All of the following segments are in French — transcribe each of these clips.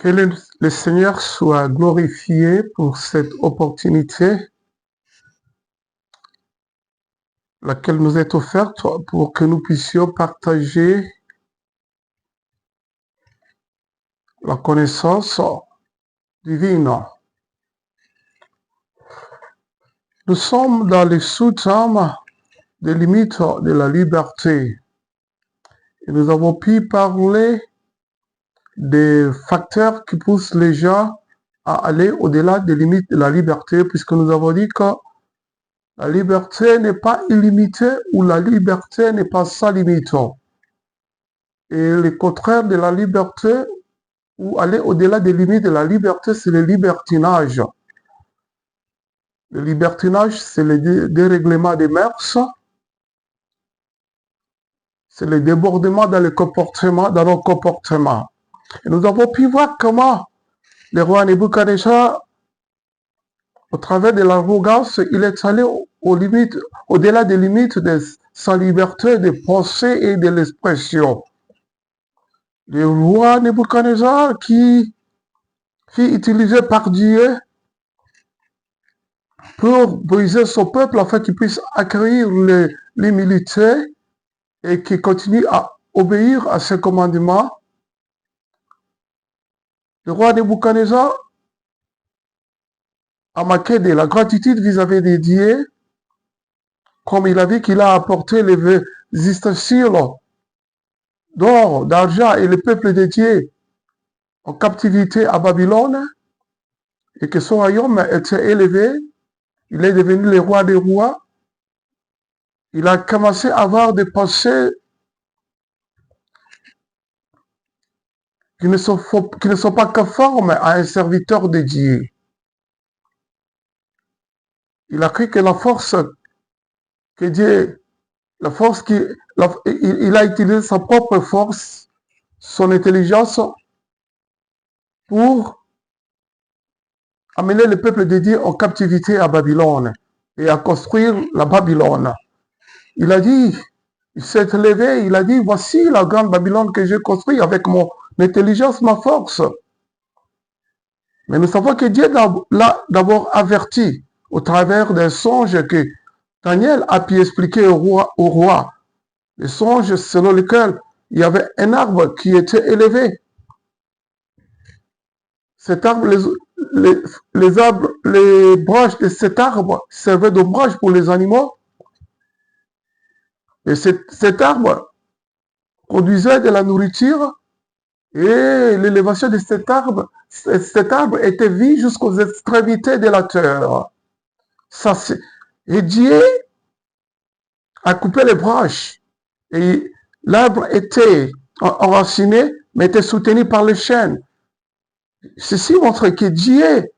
Que le Seigneur soit glorifié pour cette opportunité laquelle nous est offerte pour que nous puissions partager la connaissance divine. Nous sommes dans les sous-thèmes des limites de la liberté. Et nous avons pu parler des facteurs qui poussent les gens à aller au-delà des limites de la liberté, puisque nous avons dit que la liberté n'est pas illimitée ou la liberté n'est pas sans limite. Et le contraire de la liberté ou aller au-delà des limites de la liberté, c'est le libertinage. Le libertinage, c'est le dérèglement des mœurs, c'est le débordement dans le comportement, dans nos comportements. Et nous avons pu voir comment le roi Nebuchadnezzar, au travers de l'arrogance, il est allé aux limites, au-delà des limites de sa liberté de pensée et de l'expression. Le roi Nebuchadnezzar qui fut utilisé par Dieu pour briser son peuple afin qu'il puisse accueillir l'humilité et qu'il continue à obéir à ses commandements. Le roi Nebuchadnezzar a marqué de la gratitude vis-à-vis de Dieu, comme il a vu qu'il a apporté les ustensiles d'or, d'argent et le peuple de Dieu en captivité à Babylone, et que son royaume était élevé. Il est devenu le roi des rois. Il a commencé à avoir des pensées qui ne sont pas conformes à un serviteur de Dieu. Il a cru que la force que Dieu, il a utilisé sa propre force, son intelligence, pour amener le peuple de Dieu en captivité à Babylone et à construire la Babylone. Il a dit, il s'est levé, il a dit, voici la grande Babylone que j'ai construite avec mon intelligence, ma force. Mais nous savons que Dieu l'a d'abord averti au travers d'un songe que Daniel a pu expliquer au roi. Le songe selon lequel il y avait un arbre qui était élevé. Cet arbre, les branches de cet arbre servaient d'ombrage pour les animaux. Et cet arbre produisait de la nourriture et l'élévation de cet arbre était vue jusqu'aux extrémités de la terre. Et Dieu a coupé les branches et l'arbre était enraciné, mais était soutenu par les chênes. Ceci montre que Dieu,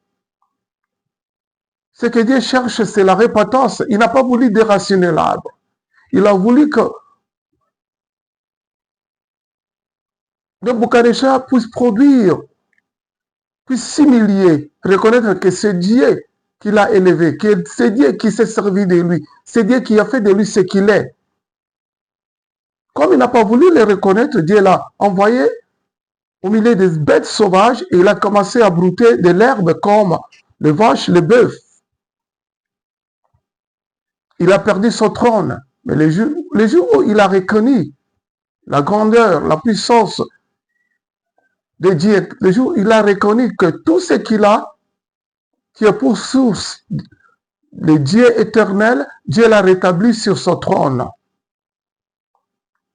ce que Dieu cherche, c'est la repentance. Il n'a pas voulu déraciner l'arbre. Il a voulu que Nebuchadnezzar puisse produire, puisse s'humilier, reconnaître que c'est Dieu qui l'a élevé, que c'est Dieu qui s'est servi de lui, c'est Dieu qui a fait de lui ce qu'il est. Comme il n'a pas voulu le reconnaître, Dieu l'a envoyé au milieu des bêtes sauvages et il a commencé à brouter de l'herbe comme les vaches, les bœufs. Il a perdu son trône. Mais les jours où il a reconnu la grandeur, la puissance de Dieu, les jours où il a reconnu que tout ce qu'il a, qui est pour source le Dieu éternel, Dieu l'a rétabli sur son trône.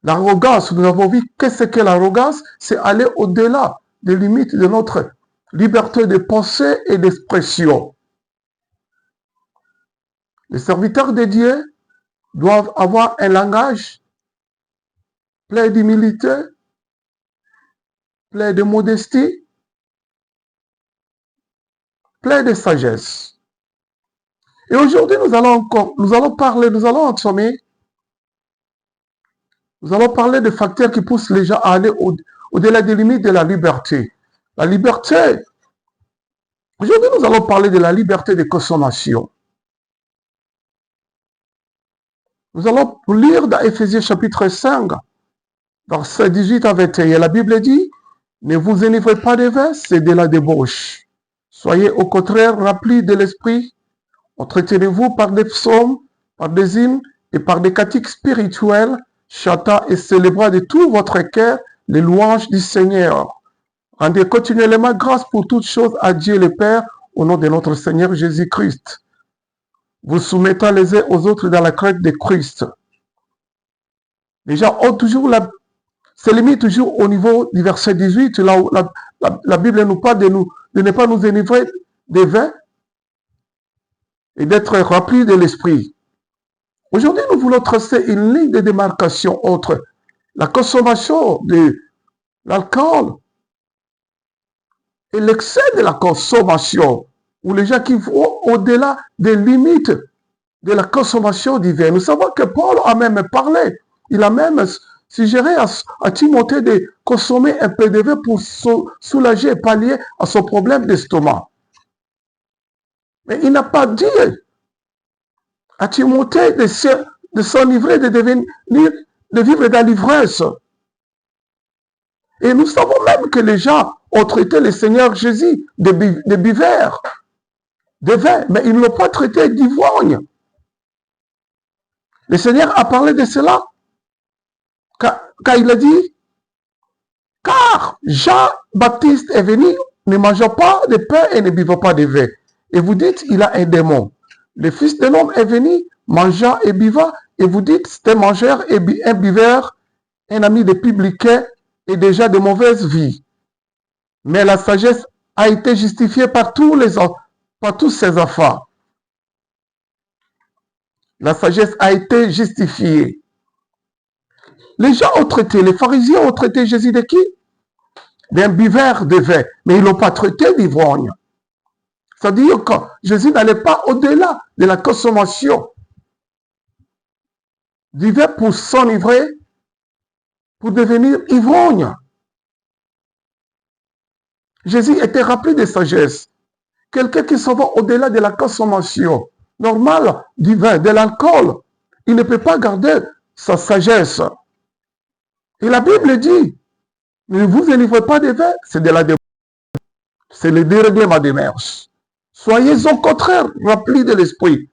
L'arrogance, nous avons vu qu'est-ce que l'arrogance, c'est aller au-delà des limites de notre liberté de pensée et d'expression. Les serviteurs de Dieu doivent avoir un langage plein d'humilité, plein de modestie, plein de sagesse. Et aujourd'hui, nous allons parler de facteurs qui poussent les gens à aller au-delà des limites de la liberté. La liberté, aujourd'hui, nous allons parler de la liberté de consommation. Nous allons lire dans Éphésiens chapitre 5, versets 18 à 21. La Bible dit, Ne vous enivrez pas de vin, c'est de la débauche. Soyez au contraire remplis de l'esprit. Entretenez-vous par des psaumes, par des hymnes et par des cantiques spirituels, chantant et célébrant de tout votre cœur les louanges du Seigneur. Rendez continuellement grâce pour toutes choses à Dieu le Père, au nom de notre Seigneur Jésus-Christ. Vous soumettant les uns aux autres dans la crainte de Christ. Les gens ont toujours se limite toujours au niveau du verset 18, là où la Bible nous parle de ne pas nous enivrer de vin et d'être remplis de l'esprit. Aujourd'hui, nous voulons tracer une ligne de démarcation entre la consommation de l'alcool et l'excès de la consommation, ou les gens qui vont au-delà des limites de la consommation du vin. Nous savons que Paul a même parlé, il a même suggéré à Timothée de consommer un peu de vin pour soulager et pallier à son problème d'estomac. Mais il n'a pas dit à Timothée de s'enivrer, de vivre dans l'ivresse. Et nous savons même que les gens ont traité le Seigneur Jésus de buveur, de vin, mais ils ne l'ont pas traité d'ivrogne. Le Seigneur a parlé de cela quand il a dit, car Jean-Baptiste est venu, ne mangeant pas de pain et ne buvant pas de vin. Et vous dites, il a un démon. Le Fils de l'homme est venu, mangeant et buvant, et vous dites, c'est un mangeur et un buveur, un ami des publicains et déjà de mauvaise vie. Mais la sagesse a été justifiée par tous ses enfants. La sagesse a été justifiée. Les gens ont traité, les pharisiens ont traité Jésus de qui? D'un buveur de vin, mais ils ne l'ont pas traité d'ivrogne. C'est-à-dire que Jésus n'allait pas au-delà de la consommation du vin pour s'enivrer, pour devenir ivrogne. Jésus était rempli de sagesse. Quelqu'un qui s'en va au-delà de la consommation normale du vin, de l'alcool, il ne peut pas garder sa sagesse. Et la Bible dit, ne vous enivrez pas de vin, c'est de la débauche. C'est le dérèglement des mœurs. Soyez au contraire remplis de l'esprit.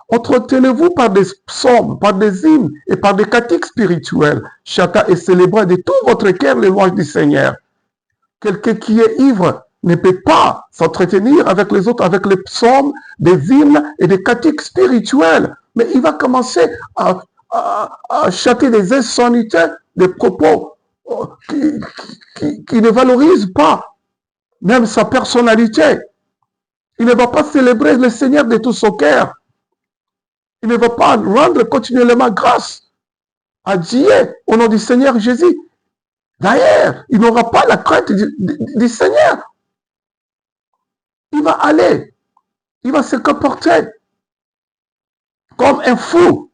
Entretenez-vous par des psaumes, par des hymnes et par des cantiques spirituels, chantant et célébrant de tout votre cœur les louanges du Seigneur. Quelqu'un qui est ivre ne peut pas s'entretenir avec les autres, avec les psaumes, des hymnes et des cantiques spirituels. Mais il va commencer à chanter des insanités, des propos qui ne valorisent pas même sa personnalité. Il ne va pas célébrer le Seigneur de tout son cœur. Il ne va pas rendre continuellement grâce à Dieu au nom du Seigneur Jésus. D'ailleurs, il n'aura pas la crainte du Seigneur. Il va aller, il va se comporter comme un fou.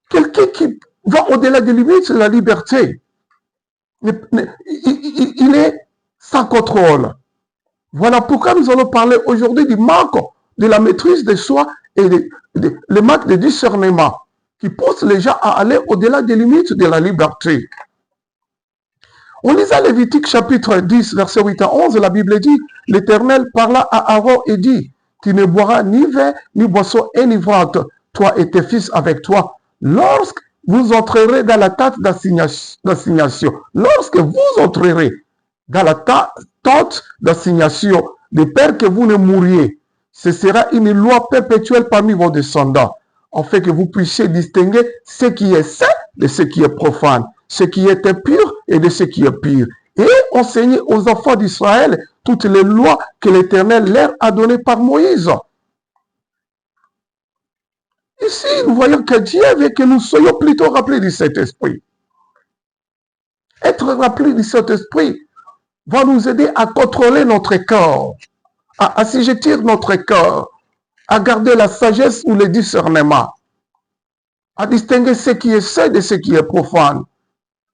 Quelqu'un qui va au-delà des limites de la liberté. Il est sans contrôle. Voilà pourquoi nous allons parler aujourd'hui du manque de la maîtrise de soi et le manque de discernement qui pousse les gens à aller au-delà des limites de la liberté. On lisait Lévitique chapitre 10, verset 8 à 11, la Bible dit, l'Éternel parla à Aaron et dit, tu ne boiras ni vin ni boisson enivrante, toi et tes fils avec toi, lorsque vous entrerez dans la tente d'assignation. Lorsque vous entrerez dans la tente d'assignation, de peur que vous ne mouriez, ce sera une loi perpétuelle parmi vos descendants, afin que vous puissiez distinguer ce qui est saint de ce qui est profane, ce qui est impur et de ce qui est pur, et enseigner aux enfants d'Israël toutes les lois que l'Éternel leur a données par Moïse. Ici, nous voyons que Dieu veut que nous soyons plutôt remplis du Saint-Esprit. Être remplis du Saint-Esprit va nous aider à contrôler notre corps, à assujettir notre corps, à garder la sagesse ou le discernement, à distinguer ce qui est saint de ce qui est profane,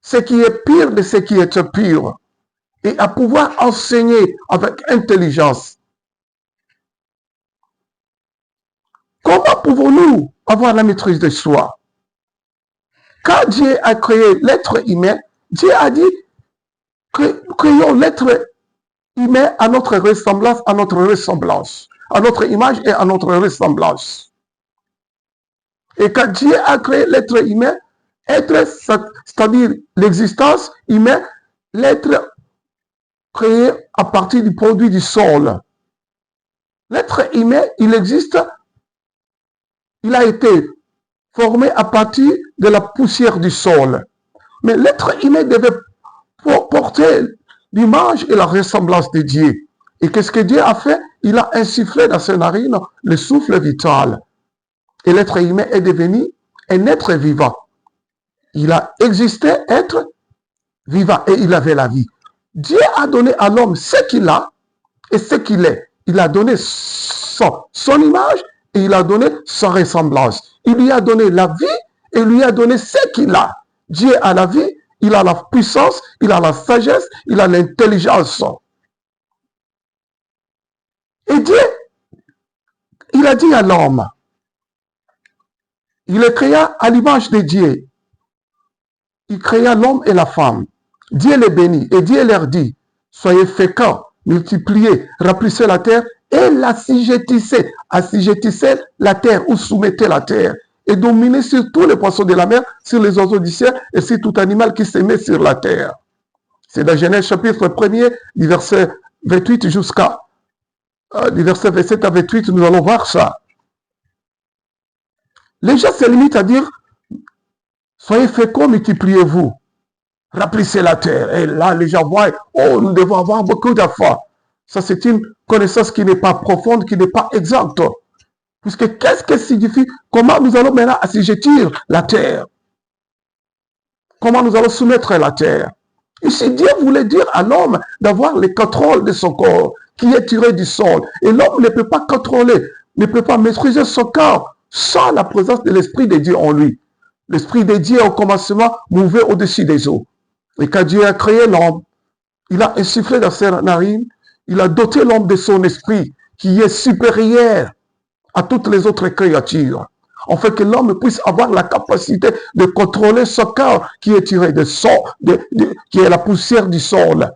ce qui est pur de ce qui est pur, et à pouvoir enseigner avec intelligence. Comment pouvons-nous avoir la maîtrise de soi? quand Dieu a créé l'être humain, Dieu a dit, créons l'être humain à notre ressemblance, à notre image et à notre ressemblance. Et quand Dieu a créé l'être humain, c'est-à-dire l'existence humaine, l'être créé à partir du produit du sol. L'être humain, il existe, il a été formé à partir de la poussière du sol. Mais l'être humain devait porter l'image et la ressemblance de Dieu. Et qu'est-ce que Dieu a fait? Il a insufflé dans ses narines le souffle vital. Et l'être humain est devenu un être vivant. Il a existé, être vivant, et il avait la vie. Dieu a donné à l'homme ce qu'il a et ce qu'il est. Il a donné son image et il a donné sa ressemblance. Il lui a donné la vie et il lui a donné ce qu'il a. Dieu a la vie, il a la puissance, il a la sagesse, il a l'intelligence. Et Dieu, il a dit à l'homme, il le créa à l'image de Dieu. Il créa l'homme et la femme. Dieu les bénit et Dieu leur dit, soyez féconds, multipliez, remplissez la terre et l'assujettissez. Assujettissez la terre ou soumettez la terre et dominez sur tous les poissons de la mer, sur les oiseaux du ciel et sur tout animal qui se met sur la terre. C'est dans Genèse chapitre 1er, du verset 28 jusqu'à du verset 27 à 28, nous allons voir ça. Les gens se limitent à dire, soyez féconds, multipliez-vous. Remplissez la terre. Et là, les gens voient, oh, nous devons avoir beaucoup d'enfants. Ça, c'est une connaissance qui n'est pas profonde, qui n'est pas exacte. Puisque qu'est-ce que signifie? Comment nous allons maintenant assujettir la terre? Comment nous allons soumettre la terre? Ici, Dieu voulait dire à l'homme d'avoir le contrôle de son corps, qui est tiré du sol. Et l'homme ne peut pas contrôler, ne peut pas maîtriser son corps sans la présence de l'Esprit de Dieu en lui. L'Esprit de Dieu, au commencement, mouvait au-dessus des eaux. Et quand Dieu a créé l'homme, il a insufflé dans ses narines, il a doté l'homme de son esprit, qui est supérieur à toutes les autres créatures. En fait que l'homme puisse avoir la capacité de contrôler son corps qui est tiré de sol, qui est la poussière du sol,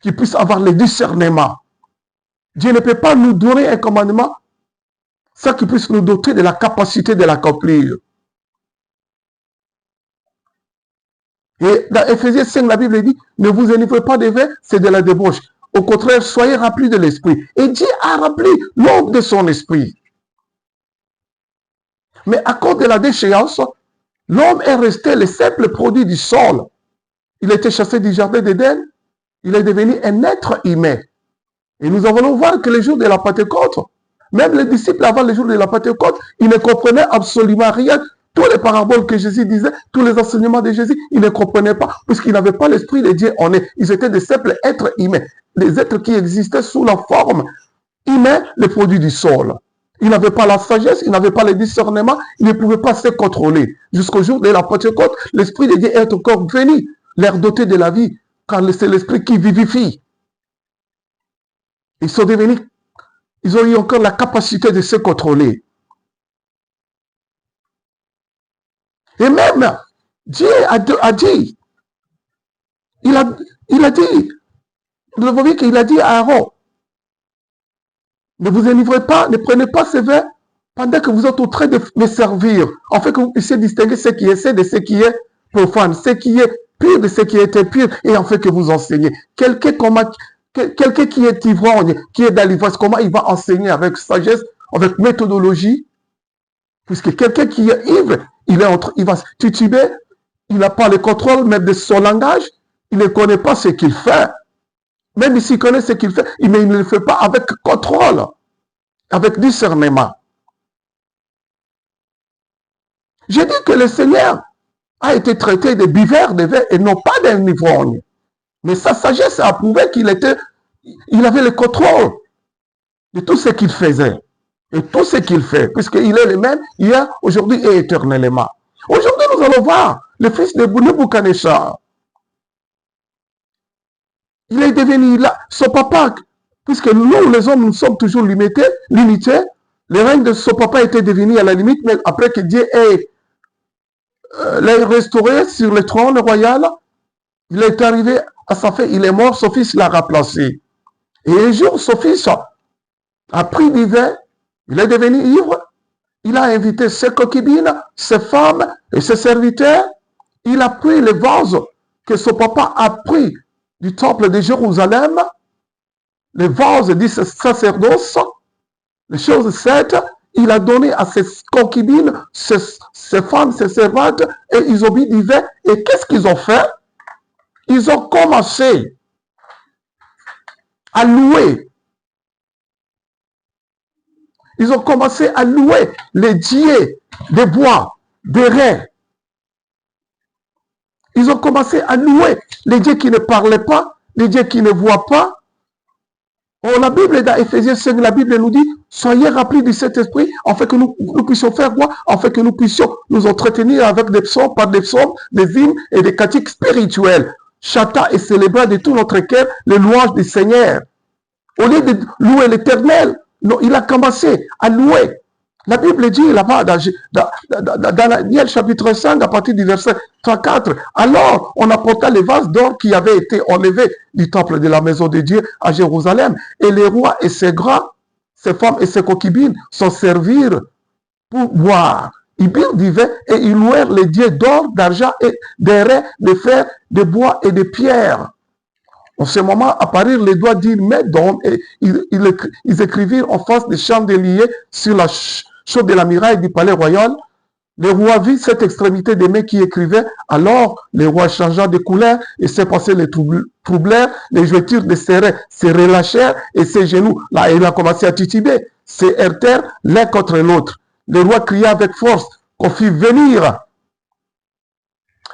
qui puisse avoir le discernement. Dieu ne peut pas nous donner un commandement sans qu'il puisse nous doter de la capacité de l'accomplir. Et dans Éphésiens 5, la Bible dit, ne vous enivrez pas de vin, c'est de la débauche. Au contraire, soyez remplis de l'esprit. Et Dieu a rempli l'homme de son esprit. Mais à cause de la déchéance, l'homme est resté le simple produit du sol. Il a été chassé du jardin d'Éden. Il est devenu un être humain. Et nous allons voir que le jour de la Pentecôte, même les disciples avant le jour de la Pentecôte, ils ne comprenaient absolument rien. Tous les paraboles que Jésus disait, tous les enseignements de Jésus, ils ne comprenaient pas, puisqu'ils n'avaient pas l'esprit de Dieu en eux. Ils étaient des simples êtres humains, des êtres qui existaient sous la forme humaine, les produits du sol. Ils n'avaient pas la sagesse, ils n'avaient pas le discernement, ils ne pouvaient pas se contrôler. Jusqu'au jour de la Pentecôte, l'esprit de Dieu est encore venu, leur doter de la vie, car c'est l'esprit qui vivifie. Ils sont devenus, ils ont eu encore la capacité de se contrôler. Et même, Dieu a dit, il a dit, nous avons vu qu'il a dit à Aaron, ne vous enivrez pas, ne prenez pas ce vin pendant que vous êtes en train de me servir, afin que vous puissiez distinguer ce qui est saint de ce qui est profane, ce qui est pur de ce qui est impur, et en fait que vous enseignez. Quelqu'un qui est ivrogne, qui est dans l'ivresse, comment il va enseigner avec sagesse, avec méthodologie? Puisque quelqu'un qui est ivre, il va tituber, il n'a pas le contrôle même de son langage, il ne connaît pas ce qu'il fait. Même s'il connaît ce qu'il fait, mais il ne le fait pas avec contrôle, avec discernement. J'ai dit que le Seigneur a été traité de buveur de vin et non pas d'un ivrogne. Mais sa sagesse a prouvé qu'il avait le contrôle de tout ce qu'il faisait. Et tout ce qu'il fait, puisqu'il est le même hier, aujourd'hui et éternellement. Aujourd'hui, nous allons voir le fils de Nebuchadnezzar. Il est devenu là, son papa, puisque nous, les hommes, nous sommes toujours limités, le règne de son papa était devenu à la limite, mais après que Dieu ait l'a restauré sur le trône royal. Il est arrivé à sa fin, il est mort, son fils l'a remplacé. Et un jour, son fils a pris du vin, il est devenu ivre, il a invité ses concubines, ses femmes et ses serviteurs. Il a pris les vases que son papa a pris du temple de Jérusalem, les vases du sacerdoce, les choses saintes, il a donné à ses concubines, ses femmes, ses servantes, et ils ont bu du vin. Et qu'est-ce qu'ils ont fait? Ils ont commencé à louer. Ils ont commencé à louer les dieux des bois, des reins. Ils ont commencé à louer les dieux qui ne parlaient pas, les dieux qui ne voient pas. Oh, la Bible, dans Éphésiens 5, la Bible nous dit, soyez remplis du Saint-Esprit, afin que nous puissions faire quoi? Afin que nous puissions nous entretenir avec des psaumes, par des psaumes, des hymnes et des cantiques spirituels, chantant et célébrant de tout notre cœur les louanges du Seigneur. Au lieu de louer l'Éternel, non, il a commencé à louer. La Bible dit là-bas, dans Daniel chapitre 5, à partir du verset 34, alors on apporta les vases d'or qui avaient été enlevés du temple de la maison de Dieu à Jérusalem, et les rois et ses grands, ses femmes et ses concubines s'en servirent pour boire. Ils birent du vin et ils louèrent les dieux d'or, d'argent et d'airain, de fer, de bois et de pierre. En ce moment apparurent les doigts d'une main d'homme et ils écrivirent en face des chandeliers sur la chaude de la muraille du palais royal. Le roi vit cette extrémité des mains qui écrivaient. Alors le roi changea de couleur et ses pensées les troublèrent. Les jointures de ses reins se relâchèrent et ses genoux, là, il a commencé à tituber, se heurtèrent l'un contre l'autre. Le roi cria avec force qu'on fit venir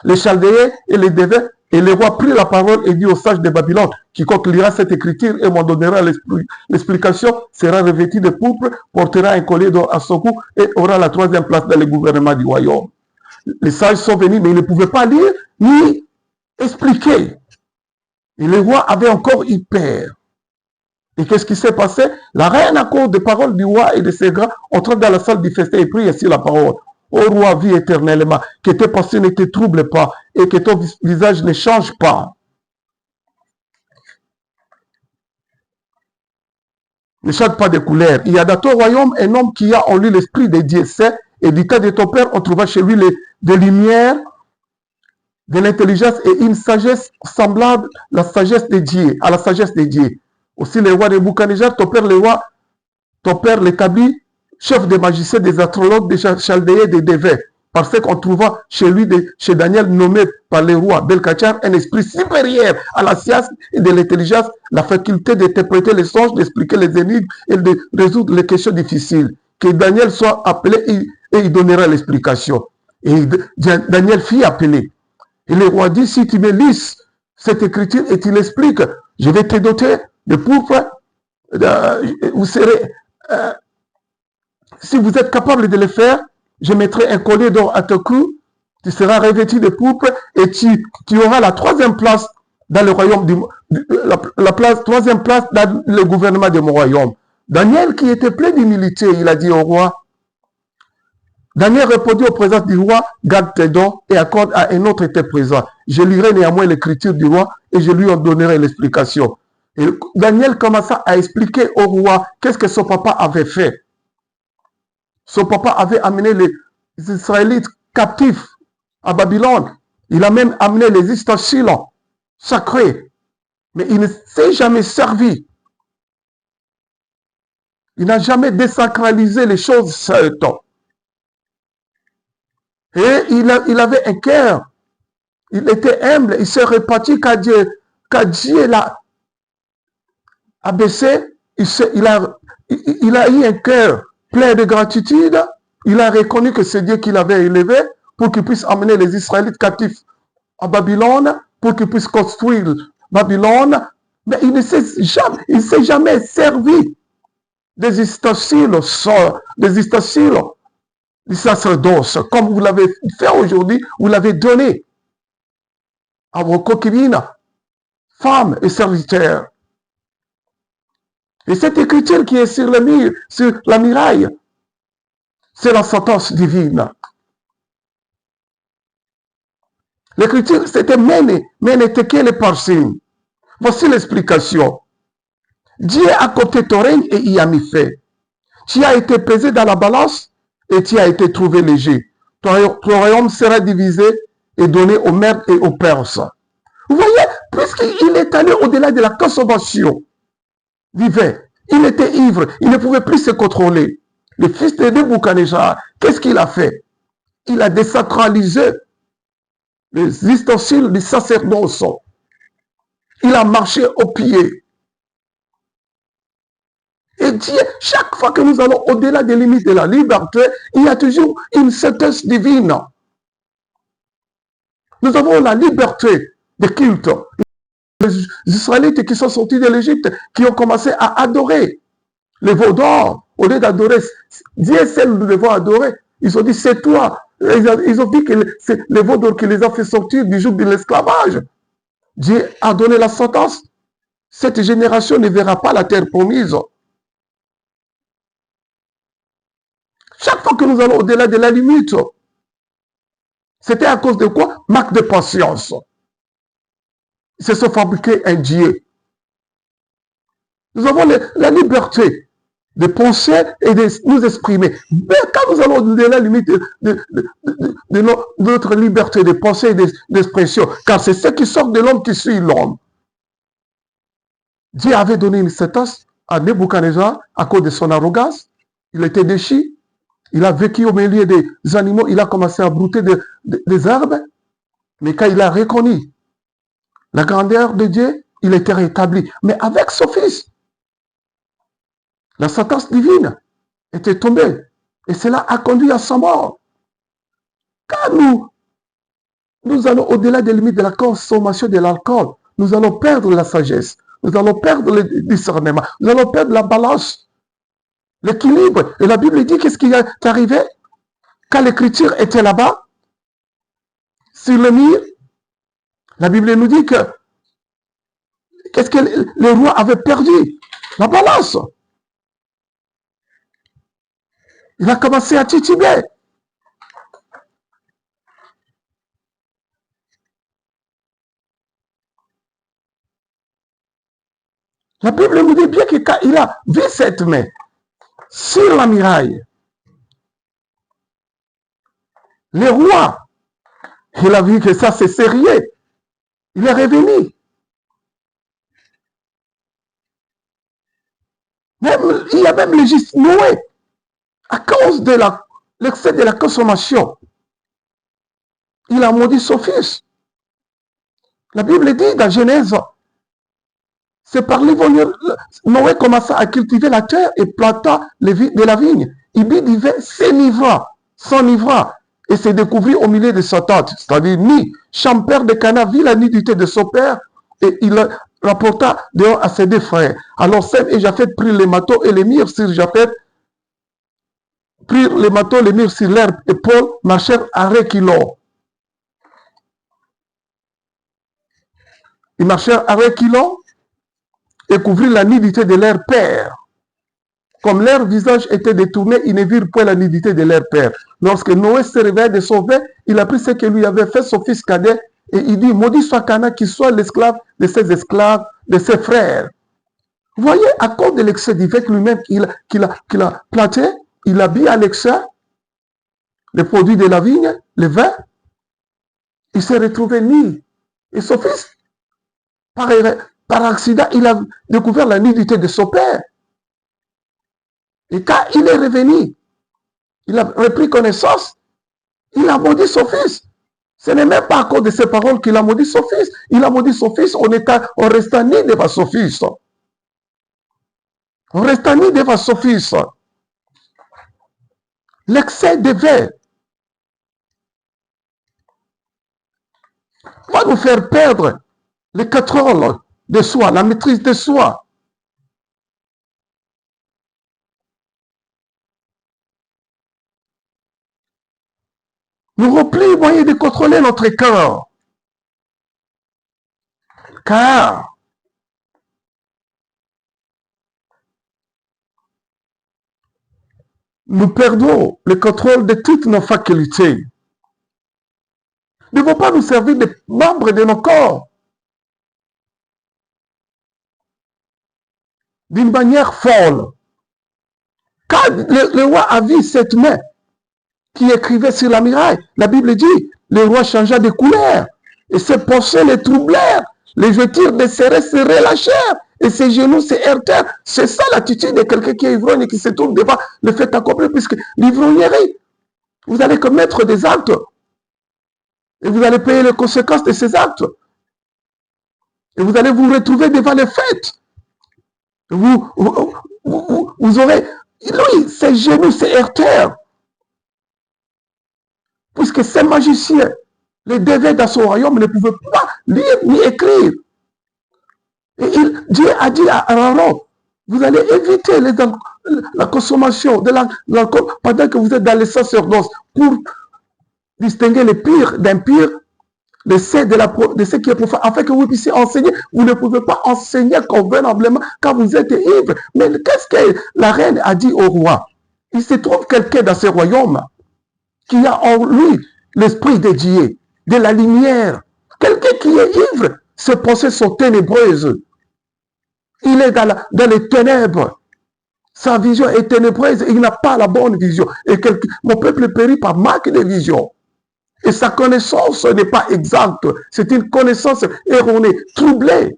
les Chaldéens et les Dévins. Et le roi prit la parole et dit aux sages de Babylone, quiconque lira cette écriture et m'en donnera l'explication sera revêtu de pourpre, portera un collier d'or à son cou et aura la troisième place dans le gouvernement du royaume. Les sages sont venus, mais ils ne pouvaient pas lire ni expliquer. Et le roi avait encore eu peur. Et qu'est-ce qui s'est passé? La reine, à cause des paroles du roi et de ses grands, entra dans la salle du festin et prit ainsi la parole. Ô roi, vis éternellement, que tes pensées ne te troublent pas et que ton visage ne change pas. Ne change pas de couleur. Il y a dans ton royaume un homme qui a en lui l'esprit de Dieu saint, et du temps de ton père, on trouva chez lui des lumières, de l'intelligence et une sagesse semblable à la sagesse de Dieu, à la sagesse de Dieu. Aussi le roi de Nebuchadnezzar, ton père le roi, ton père l'établit, chef des magiciens, des astrologues, des chaldéens, des dévins, parce qu'on trouva chez lui, chez Daniel, nommé par le roi Belkachar, un esprit supérieur à la science et de l'intelligence, la faculté d'interpréter les songes, d'expliquer les énigmes et de résoudre les questions difficiles. Que Daniel soit appelé et il donnera l'explication. Et Daniel fit appeler. Et le roi dit, si tu me lis cette écriture et tu l'expliques, je vais te doter de pourpre, vous serez... si vous êtes capable de le faire, je mettrai un collier d'or à ton cou, tu seras revêtu de pourpre et tu auras la troisième place dans le royaume, troisième place dans le gouvernement de mon royaume. Daniel, qui était plein d'humilité, il a dit au roi, Daniel répondit aux présences du roi, garde tes dons et accorde à un autre tes présents. Je lirai néanmoins l'écriture du roi et je lui en donnerai l'explication. Et Daniel commença à expliquer au roi qu'est-ce que son papa avait fait. Son papa avait amené les Israélites captifs à Babylone. Il a même amené les ustensiles sacrés. Mais il ne s'est jamais servi. Il n'a jamais désacralisé les choses saintes. Et il avait un cœur. Il était humble. Il s'est reparti quand Dieu l'a abaissé. Il a eu un cœur plein de gratitude. Il a reconnu que c'est Dieu qui l'avait élevé pour qu'il puisse amener les Israélites captifs à Babylone, pour qu'ils puissent construire Babylone. Mais il ne s'est jamais servi des ustensiles du sacerdoce, comme vous l'avez fait aujourd'hui, vous l'avez donné à vos concubines, femmes et serviteurs. Et cette écriture qui est sur le mur, sur la muraille, c'est la sentence divine. L'écriture, c'était mene tekele parsim. Voici l'explication. Dieu a compté ton règne et y a mis fait. Tu as été pesé dans la balance et tu as été trouvé léger. Ton royaume sera divisé et donné aux Mèdes et aux Perses. Vous voyez, puisqu'il est allé au-delà de la consommation du vin, il était ivre, il ne pouvait plus se contrôler. Le fils de Nebuchadnezzar, qu'est-ce qu'il a fait? Il a désacralisé les ustensiles du sacerdoce. Il a marché au pied. Et Dieu, chaque fois que nous allons au-delà des limites de la liberté, il y a toujours une sentence divine. Nous avons la liberté de culte. Les Israélites qui sont sortis de l'Égypte, qui ont commencé à adorer les veaux d'or, au lieu d'adorer Dieu seul, nous devons adorer. Ils ont dit, c'est toi. Ils ont dit que c'est les veaux d'or qui les a fait sortir du joug de l'esclavage. Dieu a donné la sentence. Cette génération ne verra pas la terre promise. Chaque fois que nous allons au-delà de la limite, c'était à cause de quoi? Manque de patience. Ils se sont fabriqués un Dieu. Nous avons la liberté de penser et de nous exprimer. Mais quand nous allons au-delà de la limite de notre liberté de penser et d'expression, car c'est ce qui sort de l'homme qui suit l'homme. Dieu avait donné une sentence à Nebuchadnezzar à cause de son arrogance. Il était déchu. Il a vécu au milieu des animaux. Il a commencé à brouter des herbes. Mais quand il a reconnu la grandeur de Dieu, il était rétabli. Mais avec son fils, la sentence divine était tombée. Et cela a conduit à sa mort. Quand nous allons au-delà des limites de la consommation de l'alcool, nous allons perdre la sagesse. Nous allons perdre le discernement. Nous allons perdre la balance, l'équilibre. Et la Bible dit qu'est-ce qui est arrivé quand l'écriture était là-bas, sur le mur. La Bible nous dit que qu'est-ce que le roi avait perdu? La balance. Il a commencé à tituber. La Bible nous dit bien que quand il a vu cette main sur la muraille, le roi, il a vu que ça c'est sérieux. Il est revenu. Même, il y a même le juste Noé, à cause de l'excès de la consommation, il a maudit son fils. La Bible dit dans Genèse, c'est par l'ivrogne, Noé commença à cultiver la terre et planta de la vigne. Il vivait s'enivra et se découvrit au milieu de sa tente. C'est-à-dire, ni Cham, père de Cana, vit la nudité de son père et il rapporta dehors à ses deux frères. Alors Sem et Japheth prirent les marteaux et les mirent sur Japheth, prirent les marteaux, les mirent sur l'herbe et Paul marchèrent à reculons. Ils marchèrent à reculons et couvrirent la nudité de leur père. Comme leur visage était détourné, ils ne virent point la nudité de leur père. Lorsque Noé se réveilla de son vin, il apprit ce que lui avait fait son fils cadet, et il dit, maudit soit Cana qui soit l'esclave de ses esclaves, de ses frères. Vous voyez, à cause de l'excès du vin lui-même qu'il a planté, il a mis à l'excès les produits de la vigne, le vin, il s'est retrouvé nu. Et son fils, par accident, il a découvert la nudité de son père. Et quand il est revenu, il a repris connaissance, il a maudit son fils. Ce n'est même pas à cause de ses paroles qu'il a maudit son fils. Il a maudit son fils en restant ni devant son fils. On restant ni devant son fils. L'excès de vin va nous faire perdre le contrôle de soi, la maîtrise de soi. Nous replie moyen de contrôler notre cœur. Car nous perdons le contrôle de toutes nos facultés. ne devons pas nous servir des membres de nos corps d'une manière folle. Quand le roi a vu cette main qui écrivait sur la muraille, la Bible dit, le roi changea de couleur et ses pensées les troublèrent. Les jointures de serrés se relâchèrent et ses genoux se heurtèrent. C'est ça l'attitude de quelqu'un qui est ivrogne et qui se trouve devant le fait accompli, puisque l'ivrognerie, vous allez commettre des actes et vous allez payer les conséquences de ces actes. Et vous allez vous retrouver devant les fêtes. Vous aurez, lui, ses genoux se heurtèrent. Puisque ces magiciens, les devins dans son royaume ne pouvaient pas lire ni écrire. Et Dieu a dit à Aaron, vous allez éviter la consommation de l'alcool pendant que vous êtes dans les sacerdoces pour distinguer les pires d'impires, de ce qui est profane, afin que vous puissiez enseigner. Vous ne pouvez pas enseigner convenablement quand vous êtes ivre. Mais qu'est-ce que la reine a dit au roi? Il se trouve quelqu'un dans ce royaume qui a en lui l'esprit de Dieu, de la lumière. Quelqu'un qui est ivre, ses pensées sont ténébreuses. Il est dans les ténèbres. Sa vision est ténébreuse et il n'a pas la bonne vision. Et mon peuple périt par manque de vision. Et sa connaissance n'est pas exacte. C'est une connaissance erronée, troublée.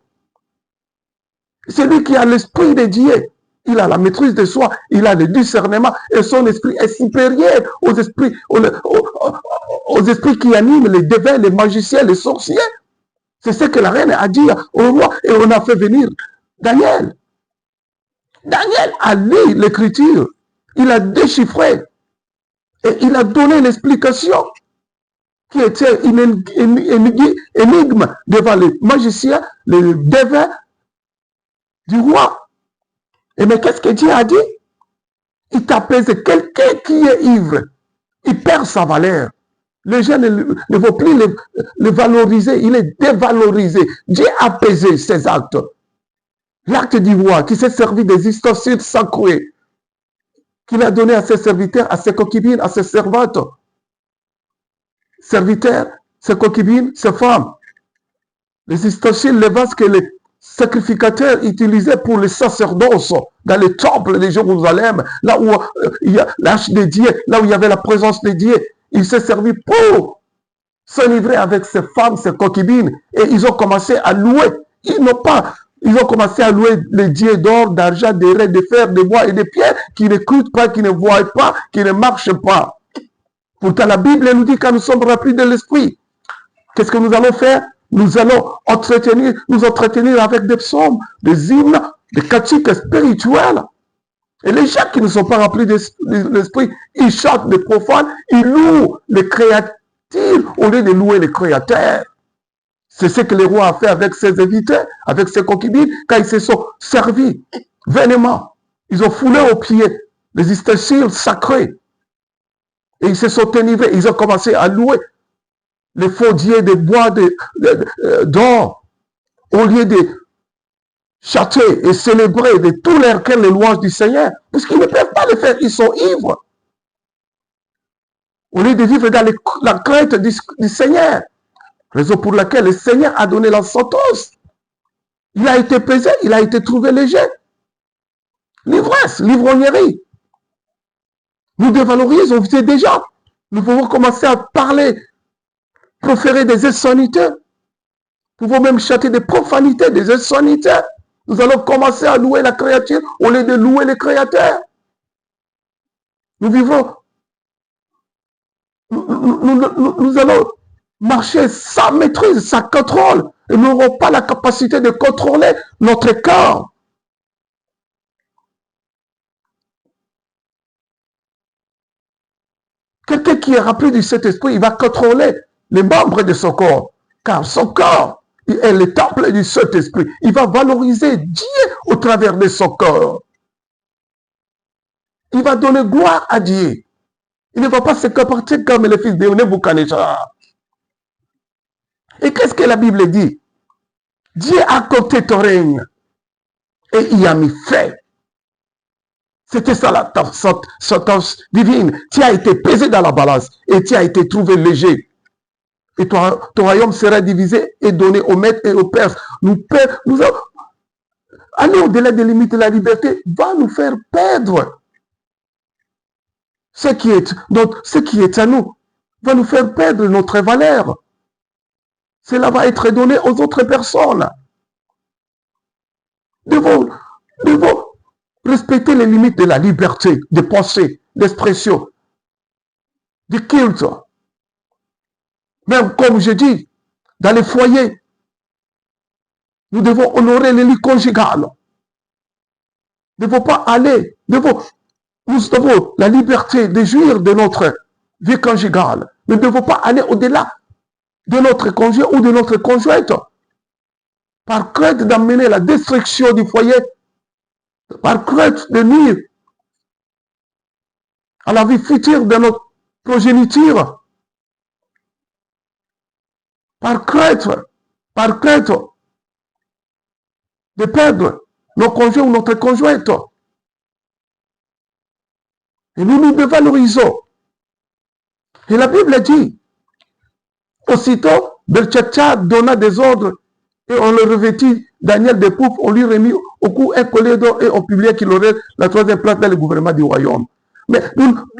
C'est lui qui a l'esprit de Dieu. Il a la maîtrise de soi, il a le discernement et son esprit est supérieur aux esprits qui animent les devins, les magiciens, les sorciers. C'est ce que la reine a dit au roi et on a fait venir Daniel. Daniel a lu l'écriture, il a déchiffré et il a donné l'explication qui était une énigme devant les magiciens, les devins du roi. Et mais qu'est-ce que Dieu a dit? Il t'apaise. Quelqu'un qui est ivre, il perd sa valeur. Les gens ne vont plus le valoriser, il est dévalorisé. Dieu a apaisé ses actes. L'acte du roi qui s'est servi des ustensiles sacrés, qu'il a donné à ses serviteurs, à ses concubines, à ses servantes. Serviteurs, ses concubines, ses femmes. Les ustensiles, les vases que les sacrificateurs utilisaient pour les sacerdoces dans les temples de Jérusalem, là où il y a l'arche de Dieu, là où il y avait la présence de Dieu. Il s'est servi pour s'enivrer avec ses femmes, ses concubines, et ils ont commencé à louer. Ils ont commencé à louer les dieux d'or, d'argent, de fer, de bois et de pierre qui n'écoutent pas, qui ne voient pas, qui ne marchent pas. Pourtant, la Bible nous dit quand nous sommes remplis de l'esprit, qu'est-ce que nous allons faire? Nous allons nous entretenir avec des psaumes, des hymnes, des cantiques spirituels. Et les gens qui ne sont pas remplis de l'esprit, ils chantent des profanes, ils louent les créatures au lieu de louer les créateurs. C'est ce que le roi a fait avec ses invités, avec ses concubines, quand ils se sont servis vainement. Ils ont foulé aux pieds les ustensiles sacrés. Et ils se sont enivrés, ils ont commencé à louer les faux dieux de bois d'or, au lieu de chanter et célébrer de tous leurs cœurs les louanges du Seigneur, parce qu'ils ne peuvent pas le faire, ils sont ivres. Au lieu de vivre dans la crainte du Seigneur, raison pour laquelle le Seigneur a donné la sentence. Il a été pesé, il a été trouvé léger. L'ivresse, l'ivrognerie. Nous dévalorisons déjà. Nous pouvons commencer à parler, proférer des insanités. Nous pouvons même chanter des profanités, des insanités. Nous allons commencer à louer la créature au lieu de louer les créateurs. Nous vivons, nous allons marcher sans maîtrise, sans contrôle. Et nous n'aurons pas la capacité de contrôler notre corps. Quelqu'un qui est rempli du Saint-Esprit, il va contrôler les membres de son corps. Car son corps est le temple du Saint-Esprit. Il va valoriser Dieu au travers de son corps. Il va donner gloire à Dieu. Il ne va pas se comporter comme le fils de Nebuchadnezzar. Et qu'est-ce que la Bible dit? Dieu a compté ton règne et il a mis fin. C'était ça la sentence divine. Tu as été pesé dans la balance et tu as été trouvé léger. et ton royaume sera divisé et donné aux Mèdes et aux Perses. Aller au-delà des limites de la liberté va nous faire perdre ce qui est à nous, va nous faire perdre notre valeur. Cela va être donné aux autres personnes. Devons respecter les limites de la liberté de pensée, d'expression, de culte. Même comme je dis, dans les foyers, nous devons honorer les lits conjugales. Nous ne devons pas aller, nous avons la liberté de jouir de notre vie conjugale. Nous ne devons pas aller au-delà de notre conjoint ou de notre conjointe, par crainte d'amener la destruction du foyer, par crainte de nuire à la vie future de notre progéniture, par crainte de perdre nos conjoints ou notre conjointe. Et nous nous dévalorisons. Et la Bible dit, aussitôt, Belshazzar donna des ordres et on le revêtit Daniel de poufs, on lui remit au cou un collier d'or et on publiait qu'il aurait la troisième place dans le gouvernement du royaume. Mais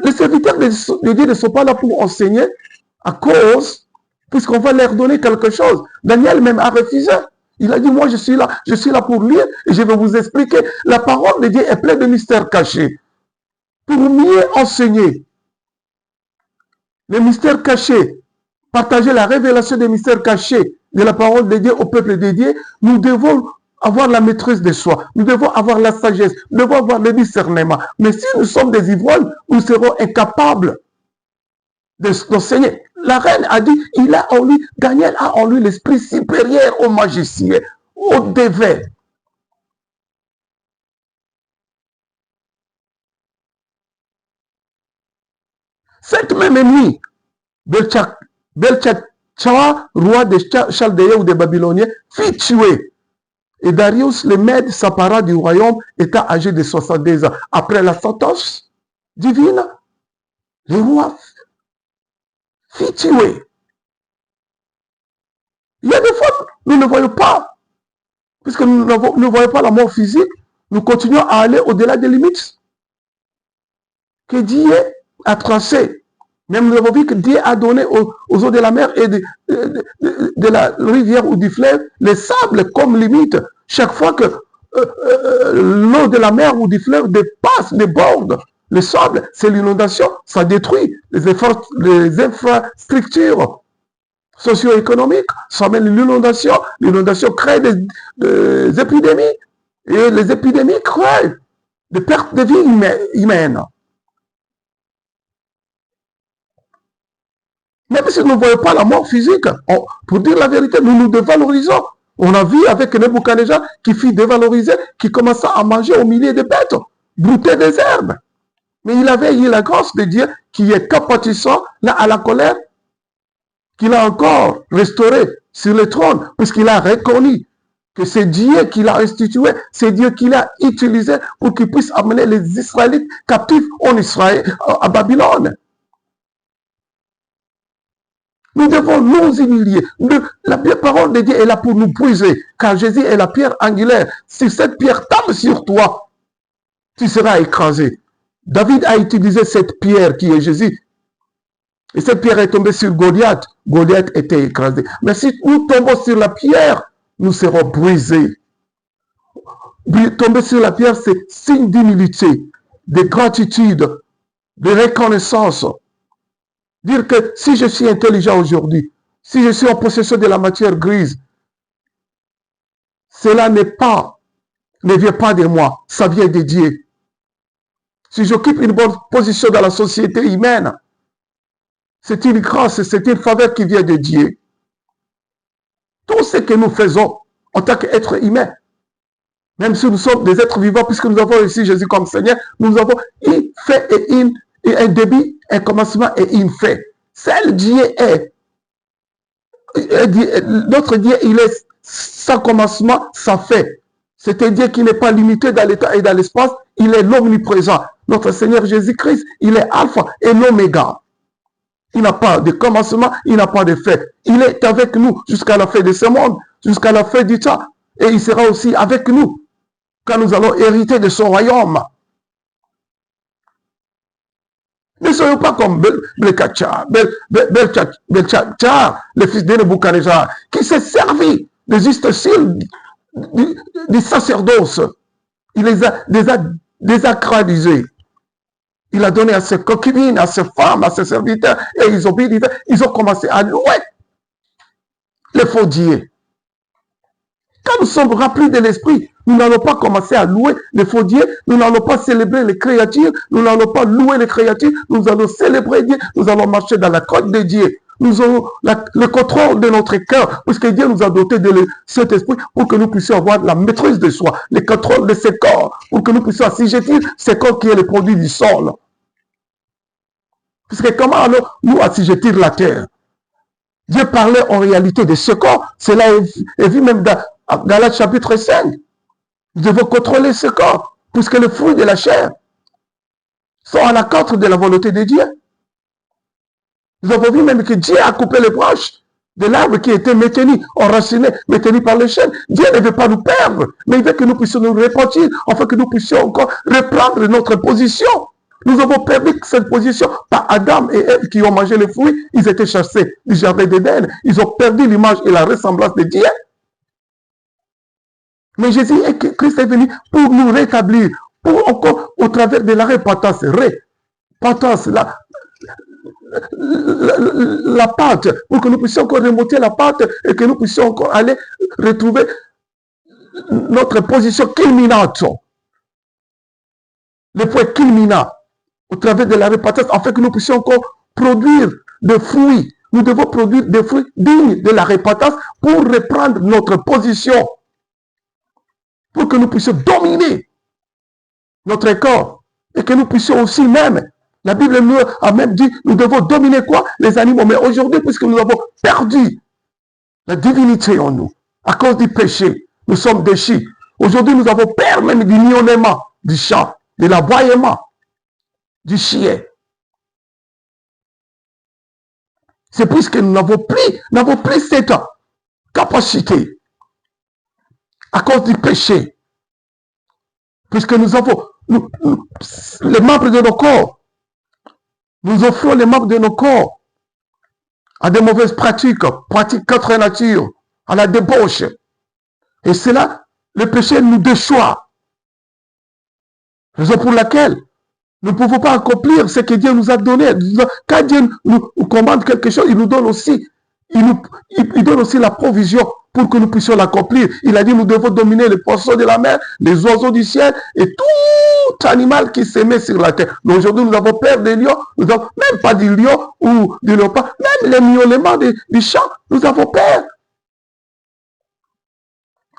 les serviteurs de Dieu ne sont pas là pour enseigner à cause, puisqu'on va leur donner quelque chose. Daniel même a refusé. Il a dit, moi je suis là pour lire et je vais vous expliquer. La parole de Dieu est pleine de mystères cachés. Pour mieux enseigner les mystères cachés, partager la révélation des mystères cachés de la parole de Dieu au peuple de Dieu, nous devons avoir la maîtrise de soi, nous devons avoir la sagesse, nous devons avoir le discernement. Mais si nous sommes des ivrognes, nous serons incapables d'enseigner. La reine a dit, Daniel a en lui l'esprit supérieur au magicien, au dévers. Cette même nuit, Belshazzar, roi des Chaldéens ou des Babyloniens, fit tuer. Et Darius, le Mède, s'empara du royaume, étant âgé de 72 ans. Après la sentence divine, le roi fit tuer. Il y a des fois, nous ne voyons pas, puisque nous ne voyons pas la mort physique, nous continuons à aller au-delà des limites que Dieu a tracées. Même nous avons vu que Dieu a donné aux eaux de la mer et de la rivière ou du fleuve les sables comme limite. Chaque fois que l'eau de la mer ou du fleuve dépasse, déborde, le sable, c'est l'inondation, ça détruit les infrastructures socio-économiques, ça mène l'inondation, l'inondation crée des épidémies, et les épidémies créent des pertes de vie humaines. Même si nous ne voyons pas la mort physique, pour dire la vérité, nous nous dévalorisons. On a vu avec Nebuchadnezzar qui fut dévalorisé, qui commença à manger au milieu des bêtes, brouter des herbes. Mais il avait eu la grâce de Dieu qui est capotissant là à la colère, qu'il a encore restauré sur le trône, puisqu'il a reconnu que c'est Dieu qui l'a institué, c'est Dieu qui l'a utilisé pour qu'il puisse amener les Israélites captifs en Israël, à Babylone. Nous devons nous humilier. La parole de Dieu est là pour nous briser, car Jésus est la pierre angulaire. Si cette pierre tombe sur toi, tu seras écrasé. David a utilisé cette pierre qui est Jésus. Et cette pierre est tombée sur Goliath. Goliath était écrasé. Mais si nous tombons sur la pierre, nous serons brisés. Tomber sur la pierre, c'est signe d'humilité, de gratitude, de reconnaissance. Dire que si je suis intelligent aujourd'hui, si je suis en possession de la matière grise, cela ne vient pas de moi, ça vient de Dieu. Si j'occupe une bonne position dans la société humaine, c'est une grâce, c'est une faveur qui vient de Dieu. Tout ce que nous faisons en tant qu'être humain, même si nous sommes des êtres vivants, puisque nous avons ici Jésus comme Seigneur, nous avons un fait et un début, un commencement et une fin. Celle Dieu est. Notre Dieu, il est sans commencement, sans fin. C'est un Dieu qui n'est pas limité dans l'état et dans l'espace, il est l'omniprésent. Notre Seigneur Jésus-Christ, il est alpha et l'oméga. Il n'a pas de commencement, il n'a pas de fin. Il est avec nous jusqu'à la fin de ce monde, jusqu'à la fin du temps. Et il sera aussi avec nous quand nous allons hériter de son royaume. Ne soyons pas comme Belkachar, le fils de Nebuchadnezzar, qui s'est servi des ustensiles du sacerdoce. Il les a désacralisés. Il a donné à ses concubines, à ses femmes, à ses serviteurs, et ils ont commencé à louer les faux dieux. Quand nous sommes remplis de l'esprit, nous n'allons pas commencer à louer les faux dieux, nous n'allons pas célébrer les créatures, nous n'allons pas louer les créatures, nous allons célébrer Dieu, nous allons marcher dans la côte de Dieu. Nous aurons le contrôle de notre cœur, puisque Dieu nous a doté de cet esprit pour que nous puissions avoir la maîtrise de soi, le contrôle de ce corps, pour que nous puissions assujettir ce corps qui est le produit du sol. Puisque comment allons-nous assujettir la terre? Dieu parlait en réalité de ce corps. Cela est vu même dans Galates chapitre 5. Nous devons contrôler ce corps, puisque les fruits de la chair sont à la contre de la volonté de Dieu. Nous avons vu même que Dieu a coupé les branches de l'arbre qui était maintenu, enraciné, maintenu par les chaînes. Dieu ne veut pas nous perdre, mais il veut que nous puissions nous repentir, afin que nous puissions encore reprendre notre position. Nous avons perdu cette position par Adam et Ève qui ont mangé les fruits. Ils étaient chassés du jardin d'Éden. Ils ont perdu l'image et la ressemblance de Dieu. Mais Jésus et Christ est venu pour nous rétablir, pour encore, au travers de la repentance, la pâte, pour que nous puissions encore remonter la pâte et que nous puissions encore aller retrouver notre position culminante. Le point culminant, au travers de la repentance, afin que nous puissions encore produire des fruits. Nous devons produire des fruits dignes de la repentance pour reprendre notre position, pour que nous puissions dominer notre corps et que nous puissions aussi même, la Bible nous a même dit, nous devons dominer quoi? Les animaux. Mais aujourd'hui, puisque nous avons perdu la divinité en nous, à cause du péché, nous sommes déchus. Aujourd'hui, nous avons peur même du miaulement du chat, de l'aboiement du chien. C'est puisque nous n'avons plus cette capacité à cause du péché. Puisque nous avons les membres de nos corps, nous offrons les membres de nos corps à des mauvaises pratiques contre nature, à la débauche. Et c'est là, le péché nous déchoit. Raison pour laquelle nous ne pouvons pas accomplir ce que Dieu nous a donné. Quand Dieu nous commande quelque chose, il nous donne aussi, il donne aussi la provision pour que nous puissions l'accomplir. Il a dit, nous devons dominer les poissons de la mer, les oiseaux du ciel et tout animal qui se met sur la terre. Mais aujourd'hui, nous avons peur des lions, nous n'avons même pas du lion ou du léopard, même les miaulements du champ, nous avons peur.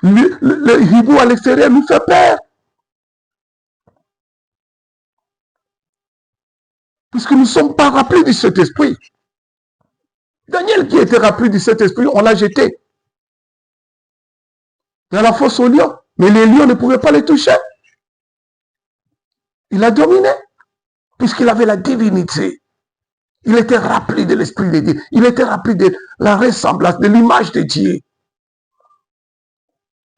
Le hibou à l'extérieur nous fait peur. Puisque nous ne sommes pas remplis du Saint-Esprit. Daniel qui était rempli du Saint-Esprit, on l'a jeté dans la fosse aux lions. Mais les lions ne pouvaient pas les toucher. Il a dominé, puisqu'il avait la divinité. Il était rempli de l'Esprit de Dieu. Il était rempli de la ressemblance, de l'image de Dieu.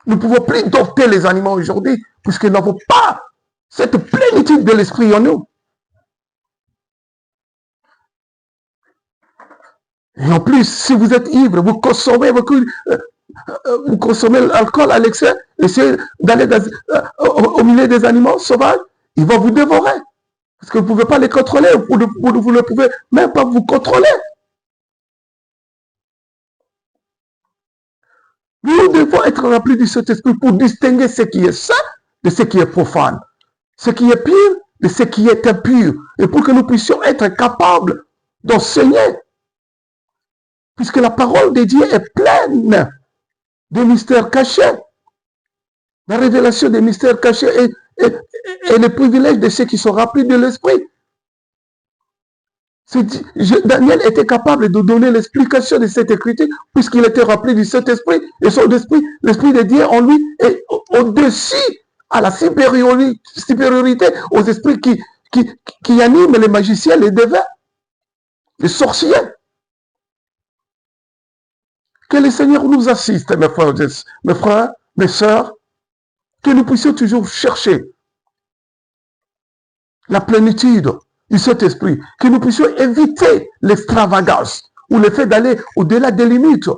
Nous ne pouvons plus dompter les animaux aujourd'hui, puisque nous n'avons pas cette plénitude de l'Esprit en nous. Et en plus, si vous êtes ivre, vous consommez l'alcool à l'excès, essayez d'aller au milieu des animaux sauvages, ils vont vous dévorer. Parce que vous ne pouvez pas les contrôler, vous ne pouvez même pas vous contrôler. Nous devons être remplis du Saint-Esprit pour distinguer ce qui est saint de ce qui est profane, ce qui est pur de ce qui est impur, et pour que nous puissions être capables d'enseigner. Puisque la parole de Dieu est pleine de mystères cachés. La révélation des mystères cachés est le privilège de ceux qui sont remplis de l'Esprit. Daniel était capable de donner l'explication de cette écriture puisqu'il était rempli du Saint-Esprit. Et son esprit, l'Esprit de Dieu en lui est au-dessus à la supériorité aux esprits qui animent les magiciens, les devins. les sorciers. Que le Seigneur nous assiste, mes frères, mes sœurs, que nous puissions toujours chercher la plénitude du Saint-Esprit, que nous puissions éviter l'extravagance ou le fait d'aller au-delà des limites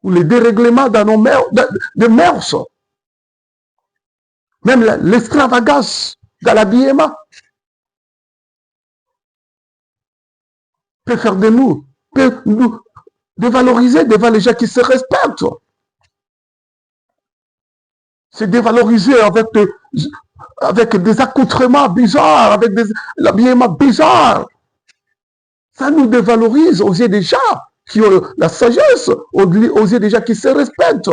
ou les dérèglements dans nos mœurs, même l'extravagance dans l'habillement peut faire de nous, peut nous dévaloriser devant les gens qui se respectent. C'est dévaloriser avec des accoutrements bizarres, avec l'habillement bizarre. Ça nous dévalorise aux yeux des gens qui ont la sagesse, aux yeux des gens qui se respectent.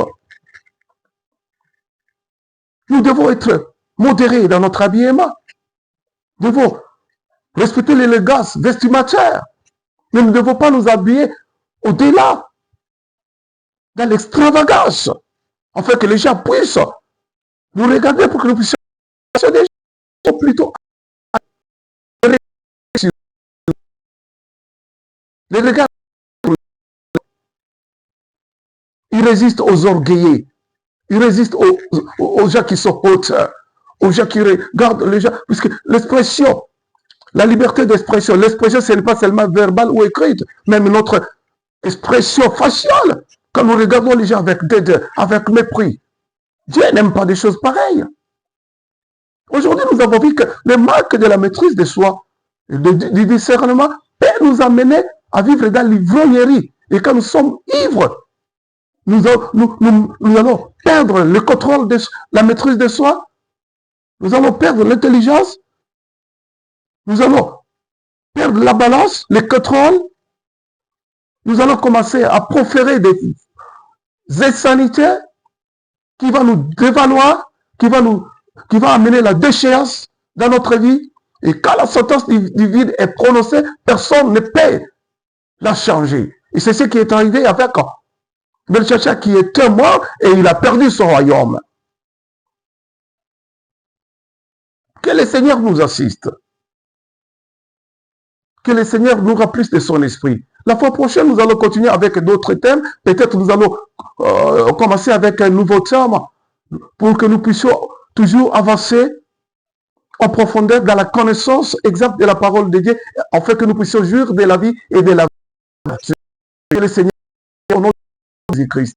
Nous devons être modérés dans notre habillement. Nous devons respecter l'élégance vestimentaire. Mais nous ne devons pas nous habiller au-delà, dans l'extravagance, afin que les gens puissent nous regarder pour que nous puissions des gens plutôt les regards. Ils résistent aux orgueillés, ils résistent aux gens qui sont hauteurs, aux gens qui regardent les gens, puisque l'expression, la liberté d'expression, l'expression ce n'est pas seulement verbale ou écrite, même notre expression faciale, quand nous regardons les gens avec dédain, avec mépris. Dieu n'aime pas des choses pareilles. Aujourd'hui, nous avons vu que les marques de la maîtrise de soi, du discernement, peut nous amener à vivre dans l'ivrognerie. Et quand nous sommes ivres, nous allons perdre le contrôle de la maîtrise de soi, nous allons perdre l'intelligence, nous allons perdre la balance, le contrôle, nous allons commencer à proférer des insanités qui vont nous dévaloir, qui va amener la déchéance dans notre vie. Et quand la sentence divine est prononcée, personne ne peut la changer. Et c'est ce qui est arrivé avec Belchacha qui était mort et il a perdu son royaume. Que le Seigneur nous assiste. Que le Seigneur nous remplisse de son esprit. La fois prochaine, nous allons continuer avec d'autres thèmes. Peut-être nous allons commencer avec un nouveau thème pour que nous puissions toujours avancer en profondeur dans la connaissance exacte de la parole de Dieu, afin que nous puissions jouir de la vie et de la vertu. Que le Seigneur, au nom de Jésus-Christ.